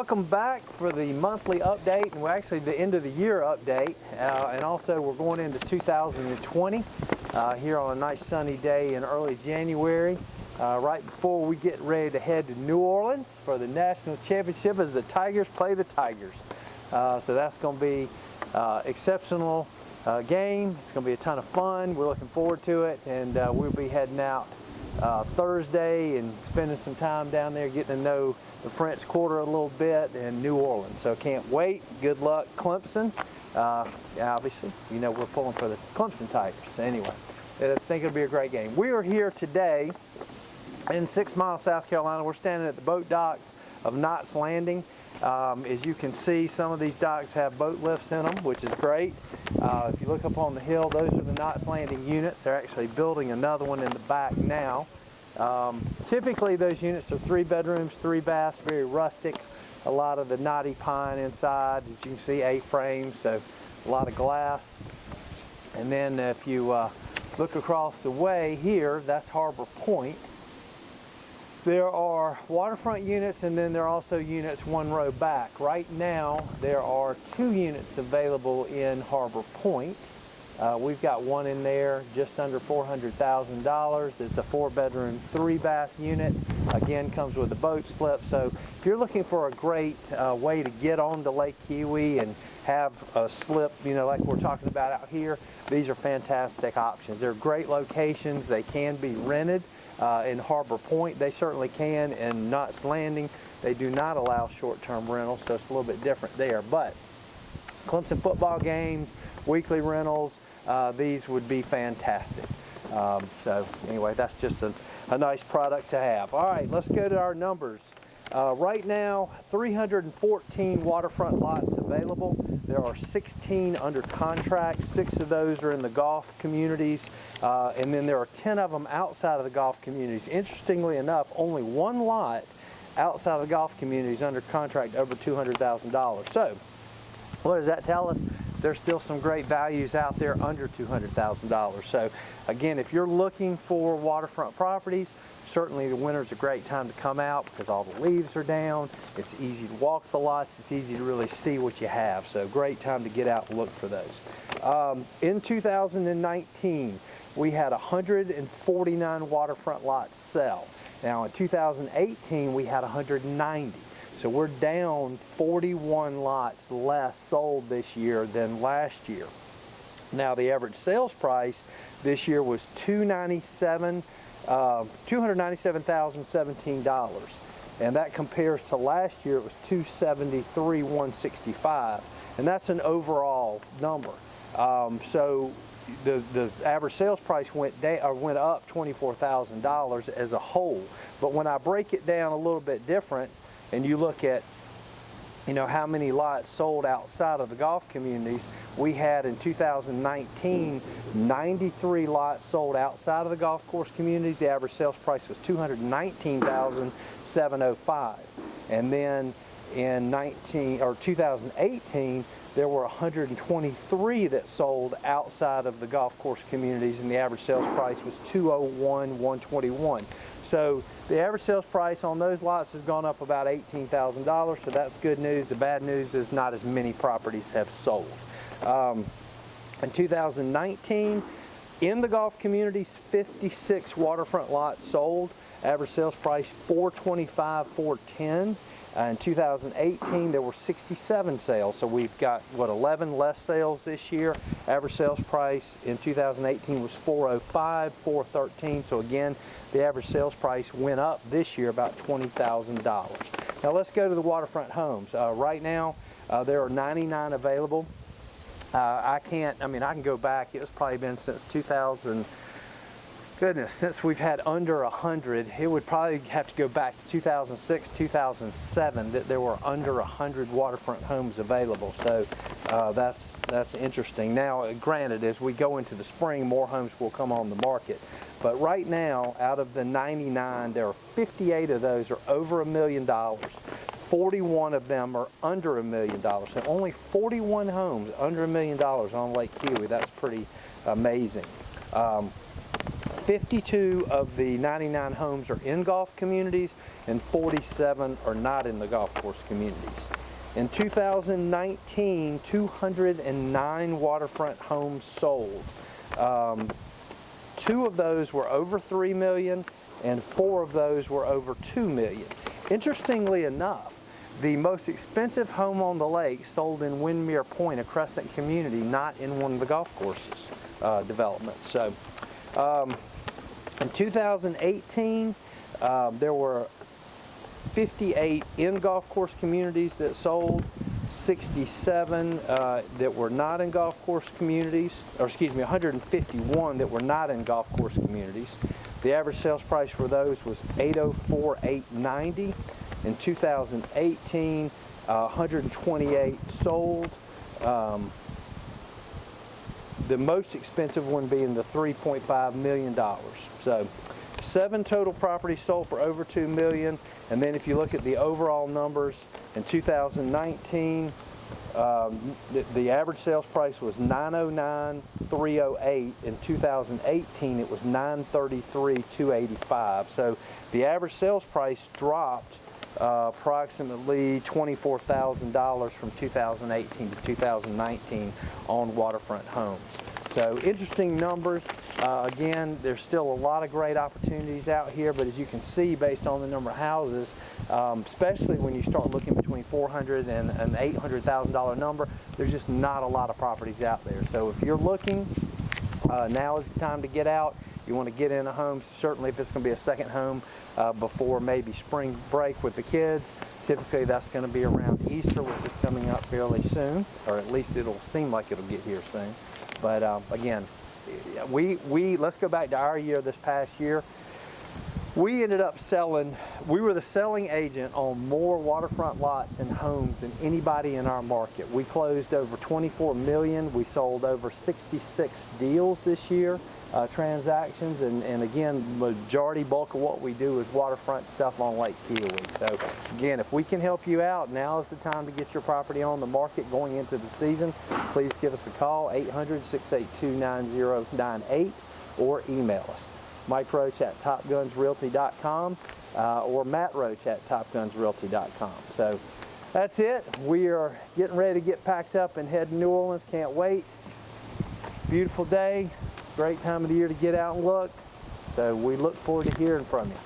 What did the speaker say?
Welcome back for the monthly update, and we're actually the end of the year update, and also we're going into 2020 here on a nice sunny day in early January, right before we get ready to head to New Orleans for the national championship as the Tigers play the Tigers. So that's going to be exceptional game. It's going to be a ton of fun. We're looking forward to it, and we'll be heading out Thursday and spending some time down there getting to know the French Quarter a little bit in New Orleans. So can't wait. Good luck, Clemson. Obviously, you know we're pulling for the Clemson Tigers. So anyway, I think it'll be a great game. We are here today in 6 Mile, South Carolina. We're standing at the boat docks of Knott's Landing. As you can see, some of these docks have boat lifts in them, which is great. If you look up on the hill, those are the Knott's Landing units. They're actually building another one in the back now. Typically those units are 3 bedrooms, 3 baths, very rustic. A lot of the knotty pine inside, as you can see, A-frames, so a lot of glass. And then if you look across the way here, that's Harbor Point. There are waterfront units, and then there are also units 1 row back. Right now there are 2 units available in Harbor Point. We've got one in there just under $400,000. It's a 4-bedroom, 3-bath unit. Again, comes with a boat slip. So if you're looking for a great way to get on to Lake Keowee and have a slip, you know, like we're talking about out here, these are fantastic options. They're great locations. They can be rented in Harbor Point. They certainly can. In Knott's Landing, they do not allow short-term rentals, so it's a little bit different there. But Clemson football games, weekly rentals, these would be fantastic. So anyway, that's just a nice product to have. All right, let's go to our numbers. Right now, 314 waterfront lots available. There are 16 under contract. 6 of those are in the golf communities, and then there are 10 of them outside of the golf communities. Interestingly enough, only 1 lot outside of the golf communities under contract over $200,000. So what does that tell us? There's still some great values out there under $200,000. So again, if you're looking for waterfront properties, certainly the winter's a great time to come out because all the leaves are down. It's easy to walk the lots. It's easy to really see what you have. So great time to get out and look for those. In 2019, we had 149 waterfront lots sell. Now in 2018, we had 190. So we're down 41 lots less sold this year than last year. Now the average sales price this year was $297,017, and that compares to last year it was $273,165, and that's an overall number. So the average sales price went up $24,000 as a whole. But when I break it down a little bit different, and you look at, you know, how many lots sold outside of the golf communities, we had in 2019 93 lots sold outside of the golf course communities. The average sales price was $219,705, and then in 2018 there were 123 that sold outside of the golf course communities, and the average sales price was $201,121. So the average sales price on those lots has gone up about $18,000, so that's good news. The bad news is not as many properties have sold. In 2019, in the golf communities, 56 waterfront lots sold. Average sales price $425,410. In 2018, there were 67 sales, so we've got, 11 less sales this year. Average sales price in 2018 was $405,413, so again, the average sales price went up this year about $20,000. Now let's go to the waterfront homes. Right now, there are 99 available. I can go back. It's probably been since 2000. Goodness, since we've had under 100, it would probably have to go back to 2006, 2007 that there were under 100 waterfront homes available. So that's interesting. Now, granted, as we go into the spring, more homes will come on the market. But right now, out of the 99, there are 58 of those are over $1 million. 41 of them are under $1 million. So only 41 homes under $1 million on Lake Keowee. That's pretty amazing. 52 of the 99 homes are in golf communities and 47 are not in the golf course communities. In 2019, 209 waterfront homes sold. 2 of those were over $3 million and 4 of those were over $2 million. Interestingly enough, the most expensive home on the lake sold in Windmere Point, a Crescent community, not in one of the golf courses developments. So in 2018, there were 58 in golf course communities that sold, 67 that were not in golf course communities, or excuse me, 151 that were not in golf course communities. The average sales price for those was $804,890. In 2018, 128 sold. The most expensive one being the $3.5 million. So 7 total properties sold for over $2 million. And then if you look at the overall numbers, in 2019, the average sales price was $909,308. In 2018, it was $933,285. So the average sales price dropped approximately $24,000 from 2018 to 2019 on waterfront homes. So interesting numbers. Again, there's still a lot of great opportunities out here, but as you can see, based on the number of houses, especially when you start looking between $400,000 and an $800,000 number, there's just not a lot of properties out there. So if you're looking, now is the time to get out. You want to get in a home, certainly if it's going to be a second home before maybe spring break with the kids. Typically that's going to be around Easter, which is coming up fairly soon, or at least it'll seem like it'll get here soon. But again, let's go back to our year this past year. We ended up selling, we were the selling agent on more waterfront lots and homes than anybody in our market. We closed over $24 million. We sold over 66 deals this year, transactions, and again, majority bulk of what we do is waterfront stuff on Lake Keowee. So again, if we can help you out, now is the time to get your property on the market going into the season. Please give us a call, 800-682-9098, or email us. Mike Roach at topgunsrealty.com or Matt Roach at topgunsrealty.com. So that's it. We are getting ready to get packed up and head to New Orleans. Can't wait. Beautiful day. Great time of the year to get out and look. So we look forward to hearing from you.